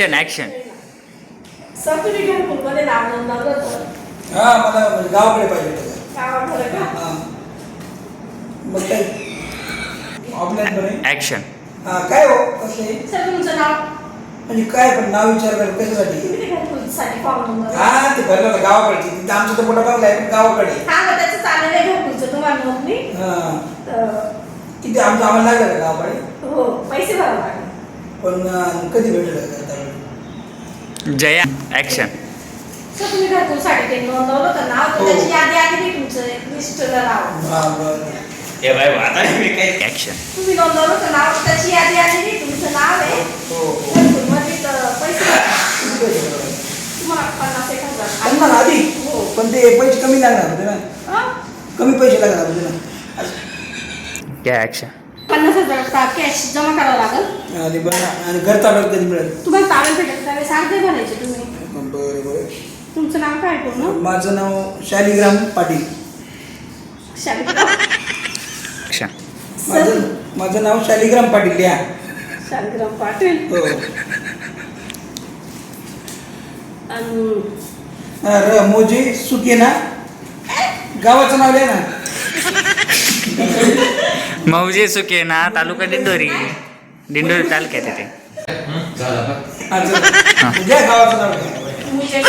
Action action. Sir तुम्ही घरकुलमध्ये नाव नोंदवलं होतं. हा मला म्हणजे गावाकडे पाहिजे होतं. गावाकडे का? हा मग काय ऑफलाईन बरं ऍक्शन. हा काय हो कसं आहे सर तुमचं नाव म्हणजे काय पण नाव विचारलं कशासाठी तुम्ही ते घरकुलसाठी फॉर्म नोंदवलं. हा ते भरलं होतं गावाकडची तिथं आमचं तर मोठा बंगला आहे पण गावाकडे हा मग त्याचं चालेल आहे घरकुलचं तुम्हाला नोंदणी. हा तर किती आमचं आम्हाला लागलं का गावाकडे हो पैसे भरावे लागेल. पण कधी भेटेल जया ऍक्शन. सर तुम्ही घरकुलसाठी ते नोंदवलं होतं नाव तर हो. त्याची यादी आली नाही तुमचं लिस्टला नाव. हा बरं ए बाय आता ऍक्शन. तुम्ही नोंदवलं होतं नाव त्याची यादी आली नाही तुमचं नाव आहे हो हो घरकुलमध्ये तर पैसे किती पैसे भरावे? तुम्हाला 50,000. पण ना आधी हो. पण ते पैसे कमी लागणार होते ना हा? कमी पैसे लागणार होते ना क्या ऍक्शन. 50,000 कॅश जमा करावं लागेल. आणि बरं आणि घर ताब्यात कधी मिळेल तुम्हाला तारण भेटेल त्यावेळेस अर्धे भरायचे तुम्ही. बरं बरं तुमचं नाव काय पूर्ण? माझं नाव शालिग्राम पाटील शालिग्राम. ऍक्शन. माझं नाव शालिग्राम पाटील लिहा शालिग्राम पाटील. हो आणि मोजे सुके ना गावाचं नाव लिहा ना मौजे सुकेना तालुका दिंडोरी. दिंडोरी तालुक्यात येते. हा, चला. घ्या गावाचं नाव घ्या मुझे